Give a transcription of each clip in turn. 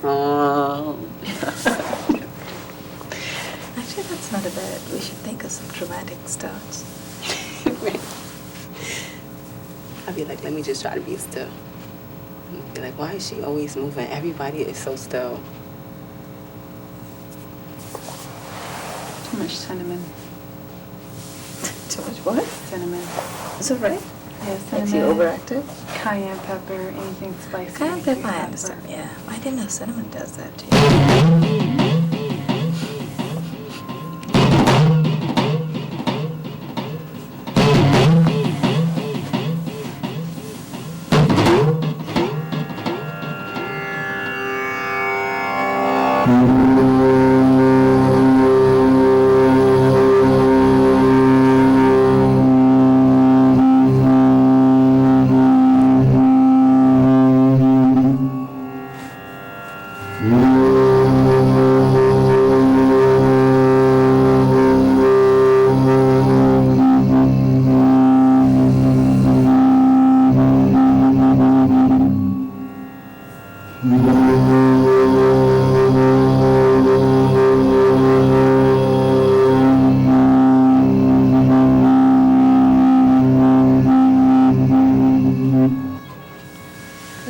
Oh. Actually, that's not a bad. We should think of some dramatic starts. I'd be like, let me just try to be still. I'd be like, why is she always moving? Everybody is so still. Too much cinnamon. Too much what? Cinnamon. Is it right? Yeah, Makes cinnamon. you overactive? Cayenne pepper, anything spicy. Cayenne makes you pepper, I hyper. understand. Yeah. I didn't know cinnamon does that too.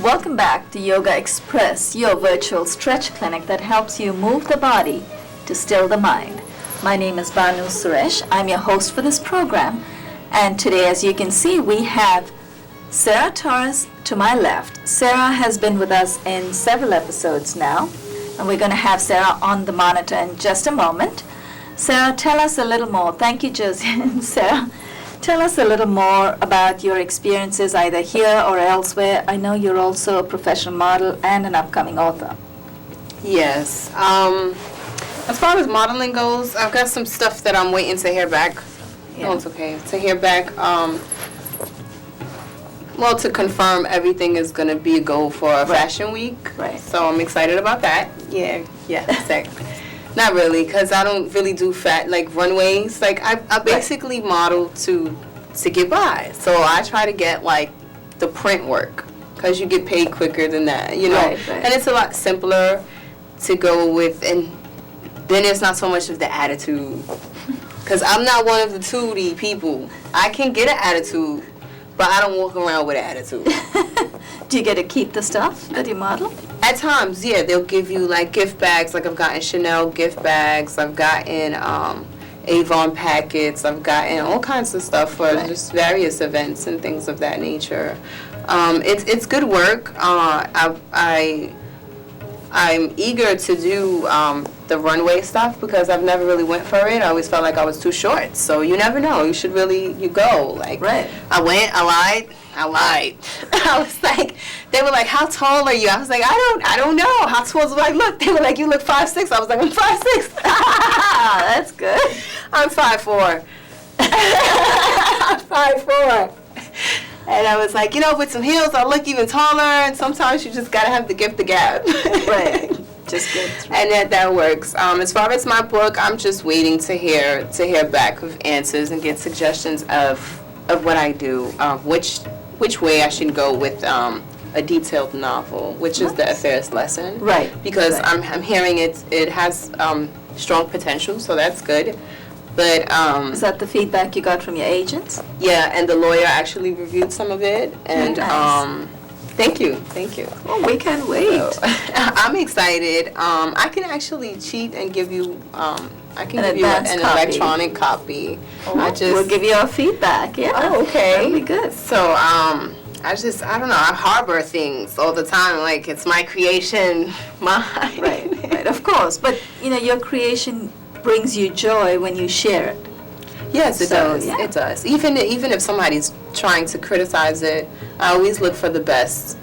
Welcome back to Yogaxpress, your virtual stretch clinic that helps you move the body to still the mind. My name is Banu Suresh. I'm your host for this program. And today, as you can see, we have Sarah Torres to my left. Sarah has been with us in several episodes now, and we're going to have Sarah on the monitor in just a moment. Sarah, tell us a little more. Thank you, Josie. Sarah, tell us a little more about your experiences either here or elsewhere. I know you're also a professional model and an upcoming author. Yes. As far as modeling goes, I've got some stuff that I'm waiting to hear back. Yeah. No, it's okay. To hear back. Well, to confirm everything is going to be a go for a fashion week. Right. So I'm excited about that. Yeah, exactly. Not really, because I don't really do runways. Like, I basically model to get by. So I try to get, like, the print work, because you get paid quicker than that, you know. Right. And it's a lot simpler to go with, and then there's not so much of the attitude. Because I'm not one of the 2D people. I can get an attitude, but I don't walk around with an attitude. Do you get to keep the stuff that you model? At times, yeah, they'll give you like gift bags. Like I've gotten Chanel gift bags. I've gotten Avon packets. I've gotten all kinds of stuff for just various events and things of that nature. It's good work. I'm eager to do the runway stuff because I've never really went for it. I always felt like I was too short. So you never know. You should you go. Like, right. I went, I lied. I was like, they were like, how tall are you? I was like, I don't know. How tall? Like, look, they were like, you look 5'6". I was like, I'm 5'6". That's good. I'm 5'4". I'm 5'4". And I was like, with some heels, I look even taller. And sometimes you just gotta have the gift the gab. Right. Just good. And that works. As far as my book, I'm just waiting to hear back with answers and get suggestions of what I do, which way I should go with a detailed novel, which is the affairs lesson. Right. Because right. I'm hearing it has strong potential, so that's good. But is that the feedback you got from your agents? Yeah, and the lawyer actually reviewed some of it, and nice. Thank you. Oh, we can't wait. So, I'm excited. I can actually cheat and give you. I can give you an electronic copy. Oh, we'll give you our feedback. Yeah. Oh, okay. That'll be good. So I don't know. I harbor things all the time. Like it's my creation, mine. Right. Of course, but your creation brings you joy when you share it. Yes, it does. Yeah. It does. Even if somebody's trying to criticize it, I always look for the best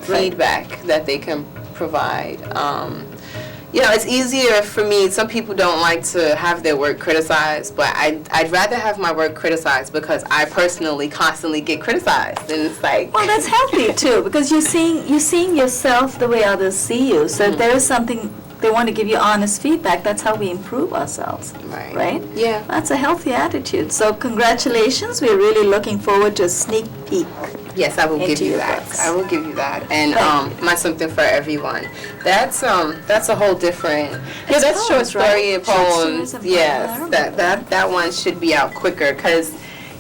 feedback that they can provide. It's easier for me. Some people don't like to have their work criticized, but I'd rather have my work criticized because I personally constantly get criticized, and it's like. Well, that's healthy too, because you're seeing yourself the way others see you. So if there is something they want to give you honest feedback, that's how we improve ourselves. Right? Yeah. That's a healthy attitude. So congratulations. We're really looking forward to a sneak peek Yes, I will give into you your that. books. I will give you that. And Thank my something for everyone. That's a whole different. Yeah, It's that's short poems, right? story and Short poems. stories and poems. I Yes, remember that one should be out quicker because,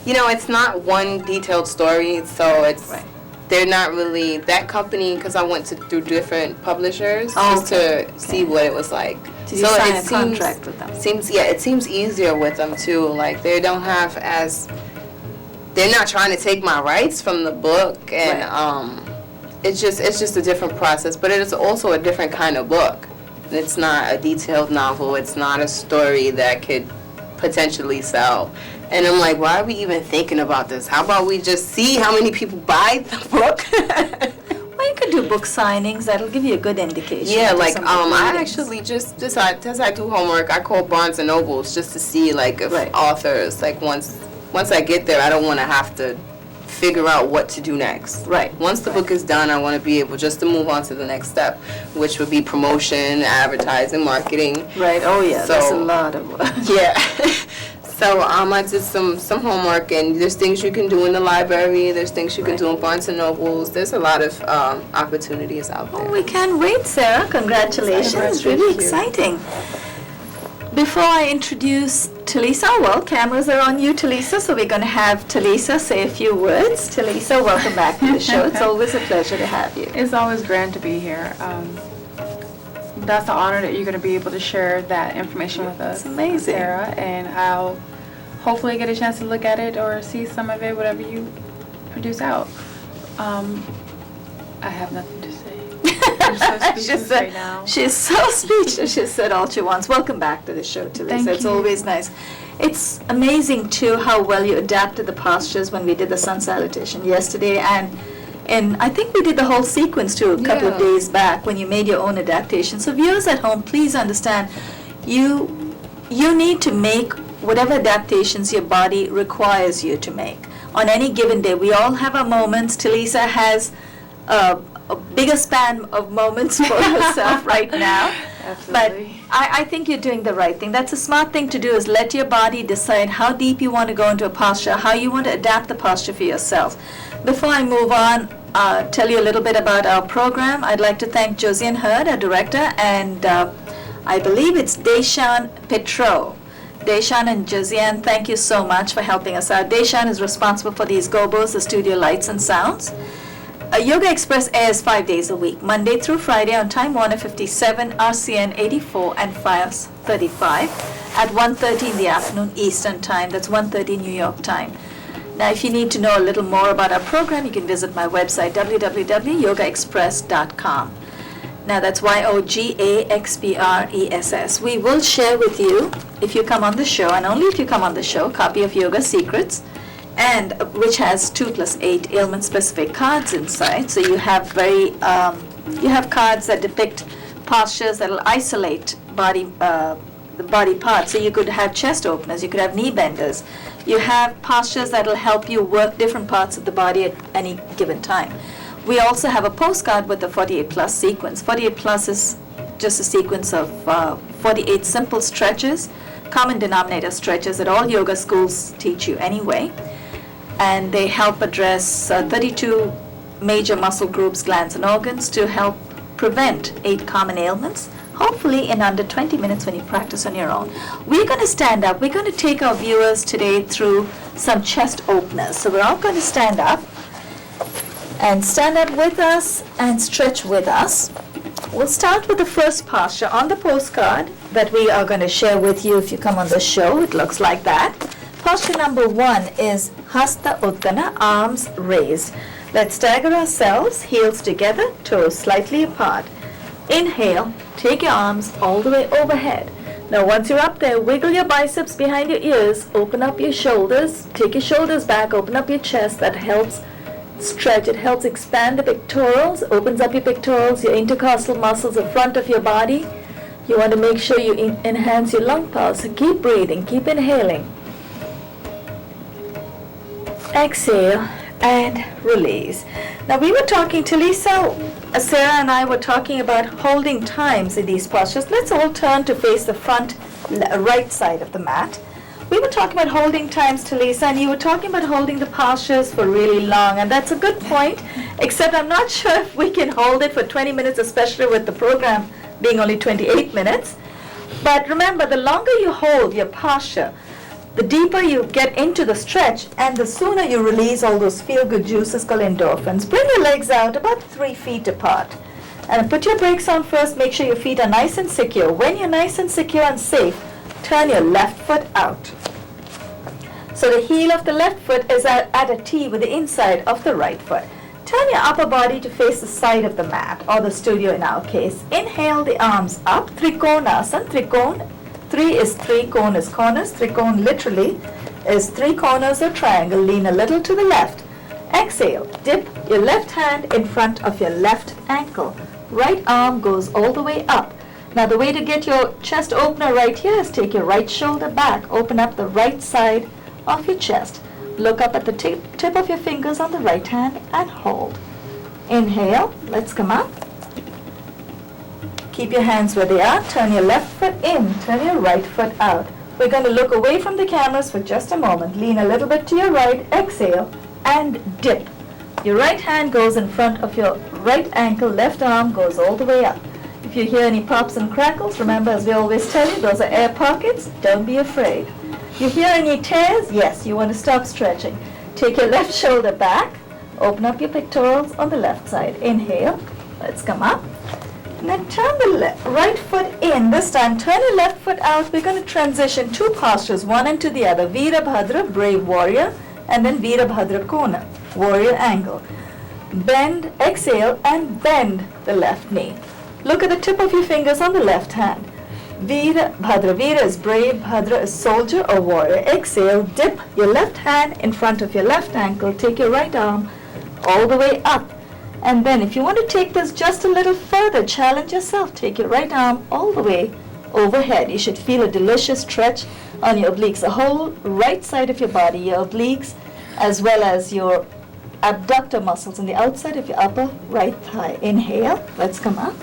it's not one detailed story, so it's. Right. They're not really that company because I went through different publishers Oh, just to see what it was like. Did you sign a contract with them? It seems easier with them too. Like they're not trying to take my rights from the book, and it's just a different process. But it is also a different kind of book. It's not a detailed novel. It's not a story that could potentially sell. And I'm like, why are we even thinking about this? How about we just see how many people buy the book? Well, you could do book signings. That'll give you a good indication. Yeah, to like some of the I readings. actually just decided, as I do homework, I call Barnes and Nobles just to see like if Right. authors, like once I get there, I don't want to have to figure out what to do next. Right. Once the book is done, I want to be able just to move on to the next step, which would be promotion, advertising, marketing. Right. Oh yeah, So- that's a lot of work. Yeah. So I did some homework, and there's things you can do in the library. There's things you can do in Barnes and Nobles. There's a lot of opportunities out there. Oh, we can't wait, Sarah. Congratulations. Thank Really you. exciting. Before I introduce Talisa, well, cameras are on you, Talisa, so we're going to have Talisa say a few words. Talisa, welcome back to the show. It's always a pleasure to have you. It's always grand to be here. That's an honor that you're going to be able to share that information with us, It's amazing. Sarah, and I'll hopefully get a chance to look at it or see some of it, whatever you produce out. I have nothing to say. I'm so speechless right now. She's so speechless. She said all she wants. Welcome back to the show, Talisa. Thank It's you. always nice. It's amazing, too, how well you adapted the postures when we did the sun salutation yesterday. And I think we did the whole sequence, too, a couple of Yeah. days back when you made your own adaptation. So viewers at home, please understand, you need to make whatever adaptations your body requires you to make. On any given day, we all have our moments. Talisa has a bigger span of moments for herself right now. Absolutely. But I think you're doing the right thing. That's a smart thing to do, is let your body decide how deep you want to go into a posture, how you want to adapt the posture for yourself. Before I move on, tell you a little bit about our program, I'd like to thank Josiane Hurd, our director, and I believe it's Deshan Petro. Deshan and Josiane, thank you so much for helping us out. Deshan is responsible for these gobos, the studio lights and sounds. Yoga Express airs 5 days a week, Monday through Friday on Time Warner 57, RCN 84 and FiOS 35 at 1:30 in the afternoon Eastern Time. That's 1:30 New York time. Now, if you need to know a little more about our program, you can visit my website, www.yogaexpress.com. Now, that's YOGAXPRESS. We will share with you, if you come on the show, and only if you come on the show, a copy of Yoga Secrets, and which has 2+8 ailment-specific cards inside. So you have you have cards that depict postures that will isolate the body parts. So you could have chest openers, you could have knee benders. You have postures that will help you work different parts of the body at any given time. We also have a postcard with the 48+ sequence. 48+ is just a sequence of 48 simple stretches, common denominator stretches that all yoga schools teach you anyway. And they help address 32 major muscle groups, glands, and organs to help prevent 8 common ailments, hopefully in under 20 minutes when you practice on your own. We're going to stand up. We're going to take our viewers today through some chest openers. So we're all going to stand up with us and stretch with us. We'll start with the first posture on the postcard that we are going to share with you if you come on the show. It looks like that. Posture number 1 is Hasta Uttana, arms raised. Let's stagger ourselves, heels together, toes slightly apart. Inhale, take your arms all the way overhead. Now once you're up there, wiggle your biceps behind your ears, open up your shoulders, take your shoulders back, open up your chest. That helps stretch, it helps expand the pectorals, opens up your pectorals, your intercostal muscles, the front of your body. You want to make sure you enhance your lung pulse. So keep breathing, keep inhaling. Exhale and release. Now we were talking, Talisa, Sarah and I were talking about holding times in these postures. Let's all turn to face the front right side of the mat. We were talking about holding times, Talisa, and you were talking about holding the postures for really long, and that's a good point, except I'm not sure if we can hold it for 20 minutes, especially with the program being only 28 minutes. But remember, the longer you hold your posture, the deeper you get into the stretch, and the sooner you release all those feel-good juices called endorphins. Bring your legs out about 3 feet apart. And put your brakes on first. Make sure your feet are nice and secure. When you're nice and secure and safe, turn your left foot out. So the heel of the left foot is at a T with the inside of the right foot. Turn your upper body to face the side of the mat, or the studio in our case. Inhale the arms up, Trikonasana, Trikon. 3 is 3, cone is corners. Trikon literally is 3 corners of triangle. Lean a little to the left. Exhale, dip your left hand in front of your left ankle. Right arm goes all the way up. Now the way to get your chest opener right here is take your right shoulder back, open up the right side of your chest. Look up at the tip of your fingers on the right hand and hold. Inhale, let's come up. Keep your hands where they are. Turn your left foot in, turn your right foot out. We're going to look away from the cameras for just a moment. Lean a little bit to your right, exhale, and dip. Your right hand goes in front of your right ankle, left arm goes all the way up. If you hear any pops and crackles, remember, as we always tell you, those are air pockets. Don't be afraid. You hear any tears? Yes, you want to stop stretching. Take your left shoulder back. Open up your pectorals on the left side. Inhale. Let's come up. And then turn the right foot in. This time, turn your left foot out. We're going to transition 2 postures, one into the other. Virabhadra, brave warrior, and then Virabhadra Kona, warrior angle. Bend, exhale, and bend the left knee. Look at the tip of your fingers on the left hand. Virabhadra, Vira is brave, Bhadra is soldier or warrior. Exhale, dip your left hand in front of your left ankle. Take your right arm all the way up. And then if you want to take this just a little further, challenge yourself. Take your right arm all the way overhead. You should feel a delicious stretch on your obliques, the whole right side of your body, your obliques, as well as your abductor muscles on the outside of your upper right thigh. Inhale, let's come up.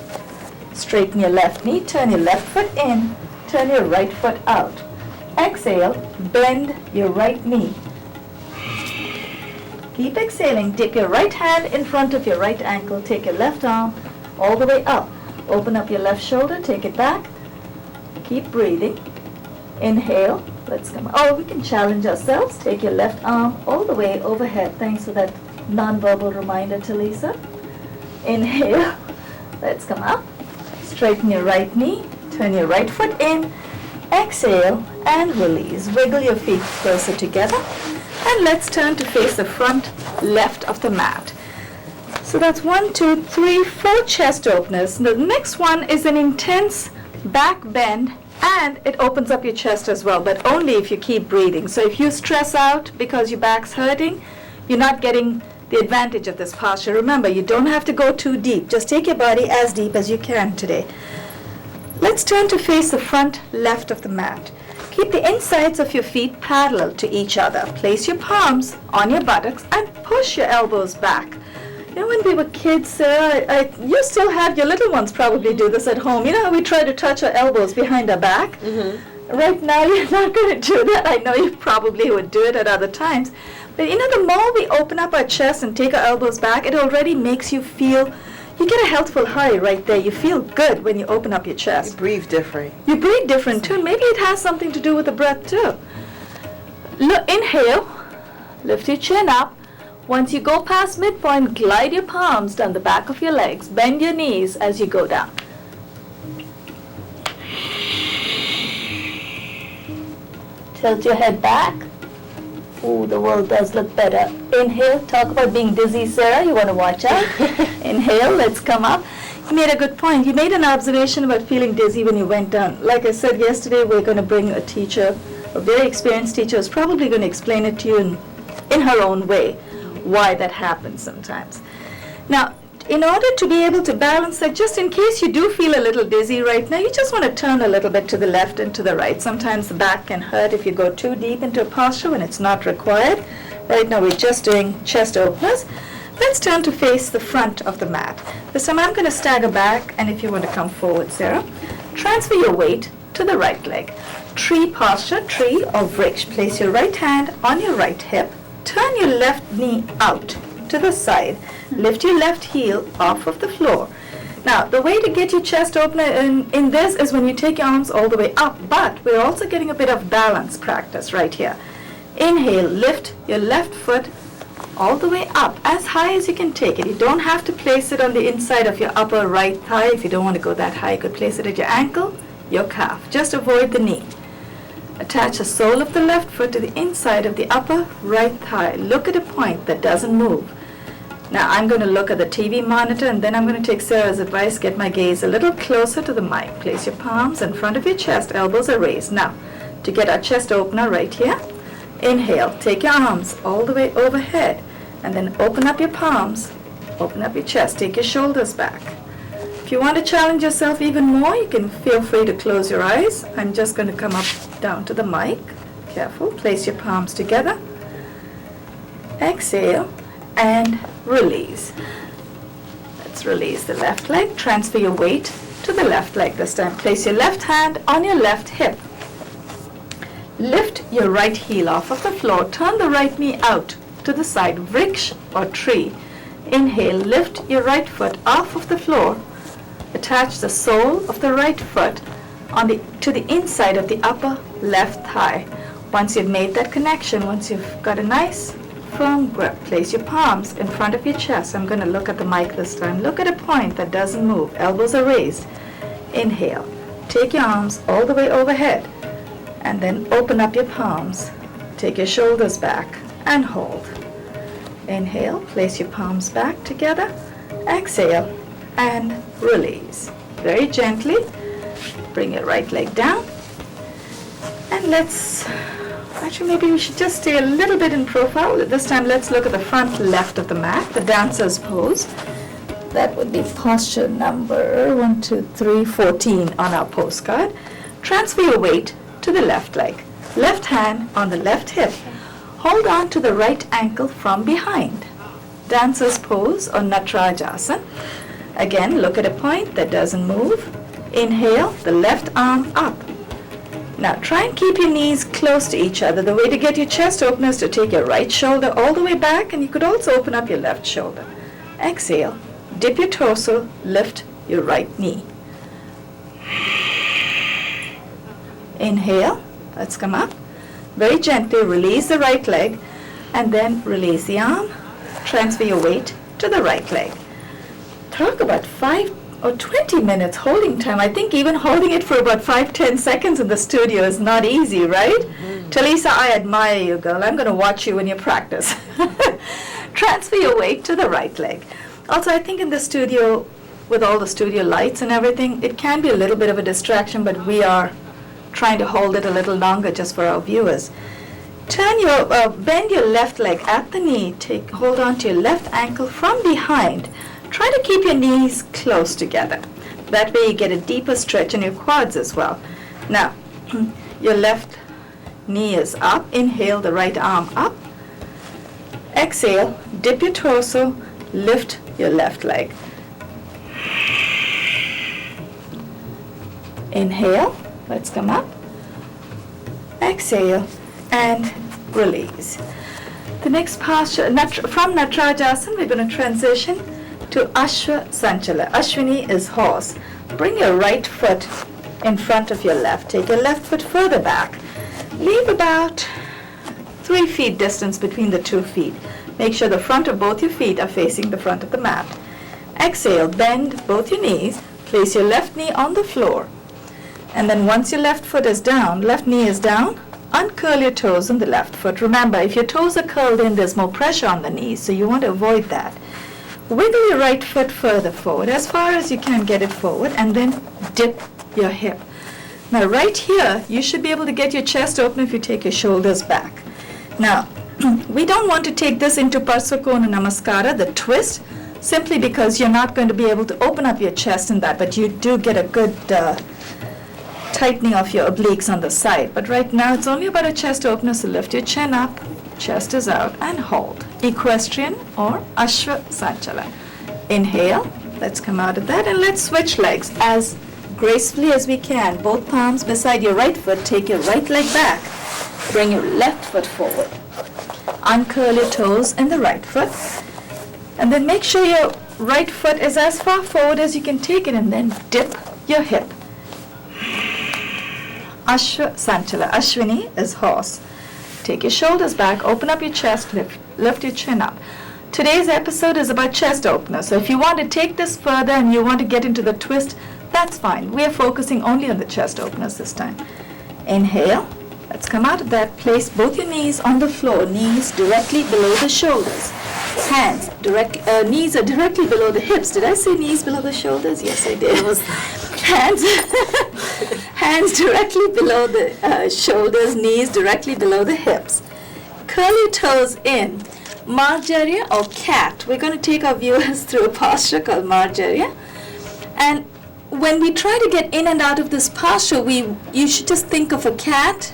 Straighten your left knee, turn your left foot in, turn your right foot out. Exhale, bend your right knee. Keep exhaling. Dip your right hand in front of your right ankle. Take your left arm all the way up. Open up your left shoulder. Take it back. Keep breathing. Inhale. Let's come. Oh, we can challenge ourselves. Take your left arm all the way overhead. Thanks for that non-verbal reminder, Talisa. Inhale. Let's come up. Straighten your right knee. Turn your right foot in. Exhale and release. Wiggle your feet closer together. And let's turn to face the front left of the mat. So that's 1, 2, 3, 4 chest openers. The next one is an intense back bend, and it opens up your chest as well, but only if you keep breathing. So if you stress out because your back's hurting, you're not getting the advantage of this posture. Remember, you don't have to go too deep. Just take your body as deep as you can today. Let's turn to face the front left of the mat. Keep the insides of your feet parallel to each other. Place your palms on your buttocks and push your elbows back. You know, when we were kids, you still have, your little ones probably do this at home. You know how we try to touch our elbows behind our back? Mm-hmm. Right now, you're not going to do that. I know you probably would do it at other times. But you know, the more we open up our chest and take our elbows back, it already makes you feel, you get a healthful high right there. You feel good when you open up your chest. You breathe different. You breathe different too. Maybe it has something to do with the breath too. Inhale, lift your chin up. Once you go past midpoint, glide your palms down the back of your legs. Bend your knees as you go down. Tilt your head back. Ooh, the world does look better. Inhale, talk about being dizzy, Sarah. You want to watch out. Inhale, let's come up. You made a good point. You made an observation about feeling dizzy when you went down. Like I said yesterday, we're going to bring a teacher, a very experienced teacher, who's probably going to explain it to you in her own way, why that happens sometimes. Now, in order to be able to balance that, just in case you do feel a little dizzy right now, you just want to turn a little bit to the left and to the right. Sometimes the back can hurt if you go too deep into a posture when it's not required. Right now we're just doing chest openers. Let's turn to face the front of the mat. This time I'm going to stagger back, and if you want to come forward, Sarah, transfer your weight to the right leg. Tree posture, tree or vriksha. Place your right hand on your right hip. Turn your left knee out to the side. Lift your left heel off of the floor. Now, the way to get your chest opener in this is when you take your arms all the way up, but we're also getting a bit of balance practice right here. Inhale, lift your left foot all the way up, as high as you can take it. You don't have to place it on the inside of your upper right thigh. If you don't want to go that high, you could place it at your ankle, your calf. Just avoid the knee. Attach the sole of the left foot to the inside of the upper right thigh. Look at a point that doesn't move. Now I'm going to look at the TV monitor, and then I'm going to take Sarah's advice, get my gaze a little closer to the mic. Place your palms in front of your chest, elbows are raised. Now, to get our chest opener right here, inhale, take your arms all the way overhead, and then open up your palms, open up your chest, take your shoulders back. If you want to challenge yourself even more, you can feel free to close your eyes. I'm just going to come up down to the mic. Careful, place your palms together. Exhale and release. Let's release the left leg. Transfer your weight to the left leg this time. Place your left hand on your left hip. Lift your right heel off of the floor. Turn the right knee out to the side, vriksha or tree. Inhale, lift your right foot off of the floor. Attach the sole of the right foot to the inside of the upper left thigh. Once you've made that connection, once you've got a nice firm grip, place your palms in front of your chest. I'm going to look at the mic this time. Look at a point that doesn't move. Elbows are raised. Inhale. Take your arms all the way overhead, and then open up your palms. Take your shoulders back and hold. Inhale. Place your palms back together. Exhale and release. Very gently. Bring your right leg down. And actually, maybe we should just stay a little bit in profile. This time, let's look at the front left of the mat, the dancer's pose. That would be posture number 14 on our postcard. Transfer your weight to the left leg. Left hand on the left hip. Hold on to the right ankle from behind. Dancer's pose or Natarajasana. Again, look at a point that doesn't move. Inhale, the left arm up. Now try and keep your knees close to each other. The way to get your chest open is to take your right shoulder all the way back, and you could also open up your left shoulder. Exhale, dip your torso, lift your right knee. Inhale, let's come up. Very gently release the right leg, and then release the arm. Transfer your weight to the right leg. Talk about 5 or 20 minutes holding time. I think even holding it for about 5-10 seconds in the studio is not easy, right? Talisa, I admire you, girl. I'm going to watch you when you practice. Transfer your weight to the right leg. Also, I think in the studio, with all the studio lights and everything, it can be a little bit of a distraction, but we are trying to hold it a little longer just for our viewers. Bend your left leg at the knee. Hold on to your left ankle from behind. Try to keep your knees close together. That way you get a deeper stretch in your quads as well. Now, your left knee is up. Inhale, the right arm up. Exhale, dip your torso, lift your left leg. Inhale, let's come up. Exhale, and release. The next posture, from Natarajasana, we're going to transition to Ashwa Sanchala. Ashwini is horse. Bring your right foot in front of your left. Take your left foot further back. Leave about 3 feet distance between the 2 feet. Make sure the front of both your feet are facing the front of the mat. Exhale, bend both your knees. Place your left knee on the floor. And then once your left foot is down, left knee is down, uncurl your toes on the left foot. Remember, if your toes are curled in, there's more pressure on the knees, so you want to avoid that. Wiggle your right foot further forward, as far as you can get it forward, and then dip your hip. Now right here, you should be able to get your chest open if you take your shoulders back. Now, we don't want to take this into Parsvakona Namaskara, the twist, simply because you're not going to be able to open up your chest in that, but you do get a good tightening of your obliques on the side. But right now, it's only about a chest opener, so lift your chin up, chest is out, and hold. Equestrian or Ashwa Sanchala. Inhale, let's come out of that, and let's switch legs as gracefully as we can. Both palms beside your right foot. Take your right leg back. Bring your left foot forward. Uncurl your toes in the right foot. And then make sure your right foot is as far forward as you can take it, and then dip your hip. Sanchala. Ashwini is horse. Take your shoulders back, open up your chest, lift your chin up. Today's episode is about chest opener. So if you want to take this further and you want to get into the twist, that's fine. We are focusing only on the chest openers this time. Inhale. Let's come out of that. Place both your knees on the floor, knees directly below the shoulders. Knees are directly below the hips. Did I say knees below the shoulders? Yes, I did. Hands directly below the shoulders, knees directly below the hips. Curl your toes in. Marjarya or cat. We're going to take our viewers through a posture called Marjarya. And when we try to get in and out of this posture, you should just think of a cat.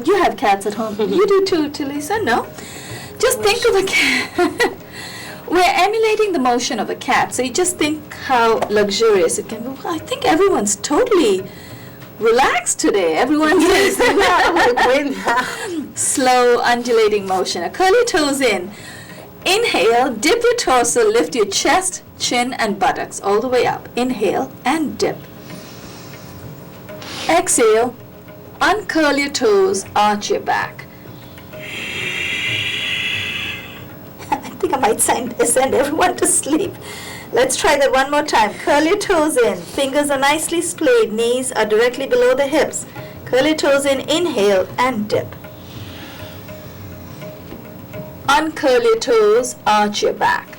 You have cats at home. You do too, Talisa? No? Just think of a cat. We're emulating the motion of a cat. So you just think how luxurious it can be. I think everyone's totally relaxed today. Everyone's slow, undulating motion. Curl your toes in. Inhale, dip your torso, lift your chest, chin, and buttocks all the way up. Inhale and dip. Exhale, uncurl your toes, arch your back. I think I might send everyone to sleep. Let's try that one more time. Curl your toes in. Fingers are nicely splayed. Knees are directly below the hips. Curl your toes in. Inhale and dip. Uncurl your toes. Arch your back.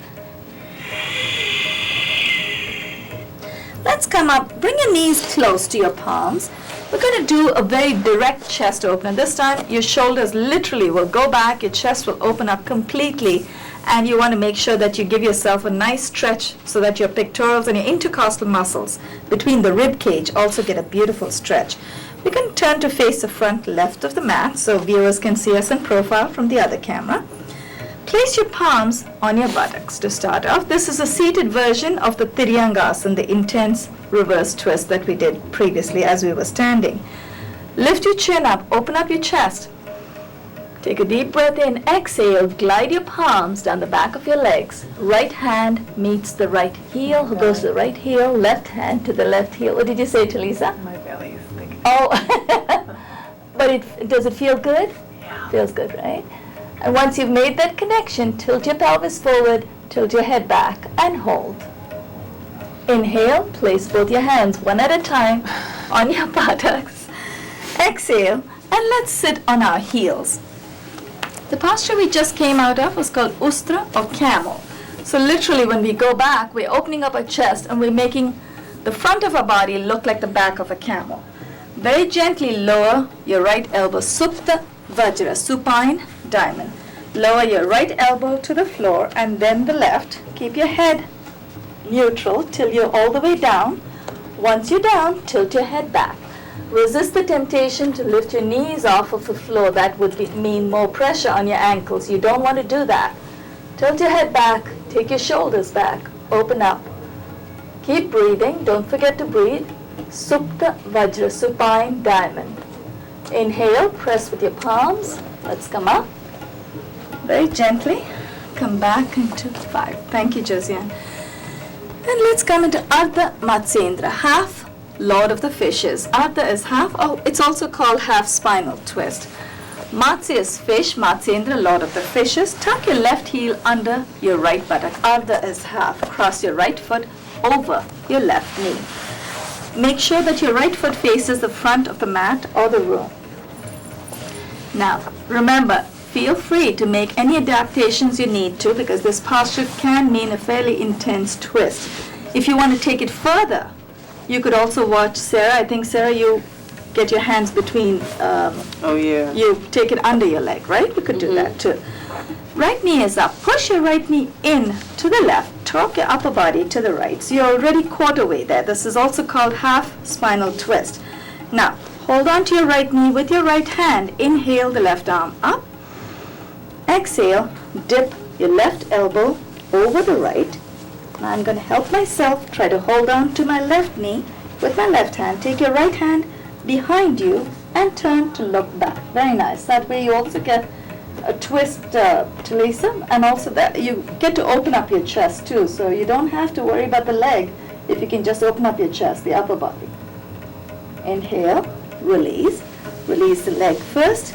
Let's come up. Bring your knees close to your palms. We're going to do a very direct chest opener. This time your shoulders literally will go back. Your chest will open up completely. And you want to make sure that you give yourself a nice stretch so that your pectorals and your intercostal muscles between the rib cage also get a beautiful stretch. We can turn to face the front left of the mat so viewers can see us in profile from the other camera. Place your palms on your buttocks to start off. This is a seated version of the Tiryangasana, the intense reverse twist that we did previously as we were standing. Lift your chin up, open up your chest. Take a deep breath in, exhale, glide your palms down the back of your legs. Right hand meets the right heel, goes to the right heel, left hand to the left heel. What did you say, Talisa? My belly is thinking. Oh, but does it feel good? Yeah. Feels good, right? And once you've made that connection, tilt your pelvis forward, tilt your head back, and hold. Inhale, place both your hands one at a time on your buttocks. Exhale, and let's sit on our heels. The posture we just came out of was called Ustra or camel. So literally when we go back, we're opening up our chest and we're making the front of our body look like the back of a camel. Very gently lower your right elbow, Supta Vajra, supine diamond. Lower your right elbow to the floor and then the left. Keep your head neutral till you're all the way down. Once you're down, tilt your head back. Resist the temptation to lift your knees off of the floor. That would mean more pressure on your ankles. You don't want to do that. Tilt your head back. Take your shoulders back. Open up. Keep breathing. Don't forget to breathe. Supta Vajra, supine diamond. Inhale. Press with your palms. Let's come up. Very gently. Come back into 5. Thank you, Josiane. And let's come into Ardha Matsyendra, half Lord of the Fishes. Ardha is half, it's also called half spinal twist. Matsya is fish, Matsyendra, Lord of the Fishes. Tuck your left heel under your right buttock. Ardha is half. Cross your right foot over your left knee. Make sure that your right foot faces the front of the mat or the room. Now, remember, feel free to make any adaptations you need to because this posture can mean a fairly intense twist. If you want to take it further, you could also watch Sarah. I think, Sarah, you get your hands between, you take it under your leg, right? You could do that too. Right knee is up. Push your right knee in to the left. Torque your upper body to the right. So you're already quarter way there. This is also called half spinal twist. Now, hold on to your right knee with your right hand. Inhale the left arm up. Exhale, dip your left elbow over the right. Now I'm going to help myself. Try to hold on to my left knee. with my left hand, take your right hand behind you and turn to look back. Very nice. That way you also get a twist, Talisa, and also that you get to open up your chest too, so you don't have to worry about the leg if you can just open up your chest, the upper body. Inhale, release. Release the leg first.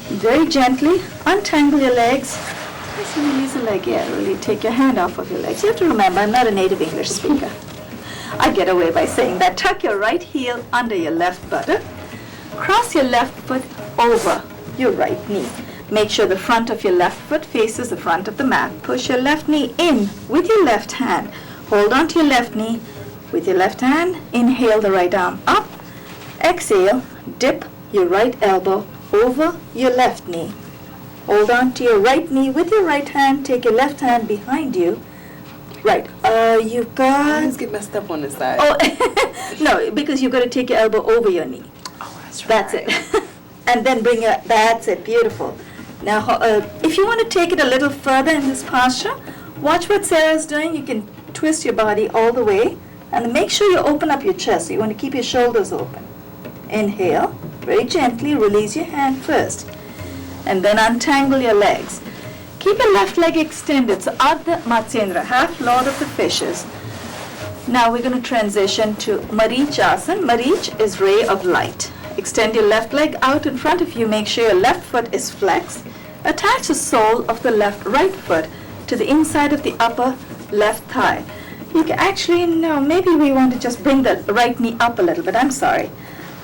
Very gently untangle your legs. Just release the leg. Yeah, really take your hand off of your legs. You have to remember, I'm not a native English speaker. I get away by saying that. Tuck your right heel under your left buttock. Cross your left foot over your right knee. Make sure the front of your left foot faces the front of the mat. Push your left knee in with your left hand. Hold on to your left knee with your left hand. Inhale the right arm up. Exhale, dip your right elbow over your left knee. Hold on to your right knee with your right hand. Take your left hand behind you. Right. You've got... I always get messed up on this side. Oh, no, because you've got to take your elbow over your knee. Oh, that's right. That's it. And then bring your... That's it. Beautiful. Now, if you want to take it a little further in this posture, watch what Sarah's doing. You can twist your body all the way. And make sure you open up your chest. You want to keep your shoulders open. Inhale. Very gently release your hand first. And then untangle your legs. Keep your left leg extended. So Ardha Matsyendra, half Lord of the Fishes. Now we're going to transition to Marich Asana. Marich is ray of light. Extend your left leg out in front of you. Make sure your left foot is flexed. Attach the sole of the right foot to the inside of the upper left thigh. You can actually, no, maybe we want to just bring the right knee up a little bit. I'm sorry.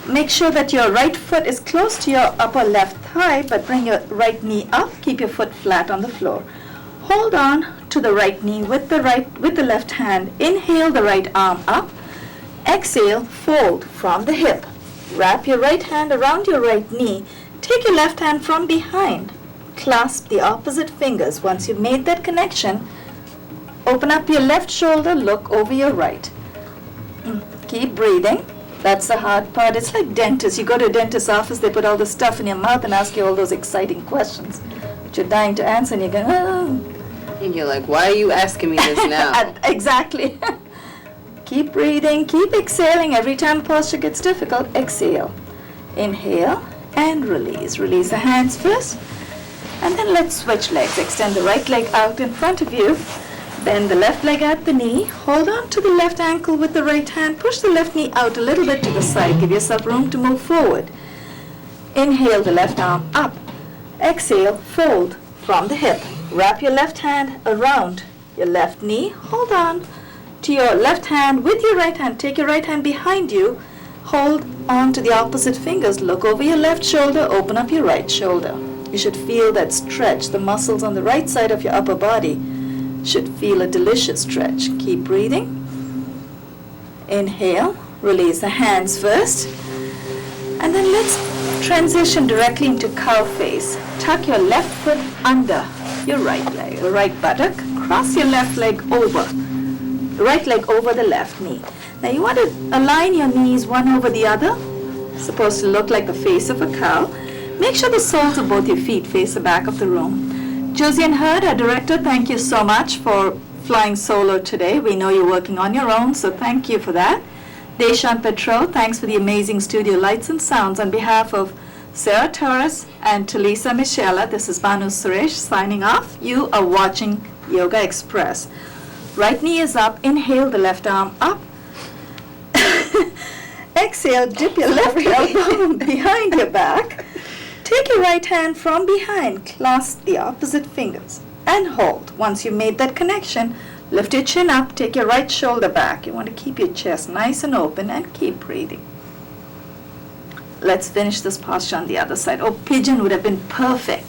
Make sure that your right foot is close to your upper left thigh, but bring your right knee up. Keep your foot flat on the floor. Hold on to the right knee with the left hand. Inhale the right arm up. Exhale, fold from the hip. Wrap your right hand around your right knee. Take your left hand from behind. Clasp the opposite fingers. Once you've made that connection, open up your left shoulder, look over your right. Keep breathing. That's the hard part. It's like dentists. You go to a dentist's office, they put all the stuff in your mouth and ask you all those exciting questions, which you're dying to answer, and you're going, oh. And you're like, why are you asking me this now? Exactly. Keep breathing. Keep exhaling. Every time posture gets difficult, exhale. Inhale and release. Release the hands first. And then let's switch legs. Extend the right leg out in front of you. Bend the left leg at the knee. Hold on to the left ankle with the right hand. Push the left knee out a little bit to the side. Give yourself room to move forward. Inhale the left arm up. Exhale, fold from the hip. Wrap your left hand around your left knee. Hold on to your left hand with your right hand. Take your right hand behind you. Hold on to the opposite fingers. Look over your left shoulder. Open up your right shoulder. You should feel that stretch. The muscles on the right side of your upper body should feel a delicious stretch. Keep breathing. Inhale. Release the hands first. And then let's transition directly into cow face. Tuck your left foot under your right leg, the right buttock. Cross your left leg over. The right leg over the left knee. Now you want to align your knees one over the other. It's supposed to look like the face of a cow. Make sure the soles of both your feet face the back of the room. Josie and Hurd, our director, thank you so much for flying solo today. We know you're working on your own, so thank you for that. Deshan Petro, thanks for the amazing studio lights and sounds. On behalf of Sarah Torres and Talisa Michela, this is Banu Suresh signing off. You are watching Yoga Express. Right knee is up. Inhale the left arm up. Exhale, dip your left elbow behind your back. Take your right hand from behind, clasp the opposite fingers, and hold. Once you've made that connection, lift your chin up, take your right shoulder back. You want to keep your chest nice and open and keep breathing. Let's finish this posture on the other side. Oh, pigeon would have been perfect.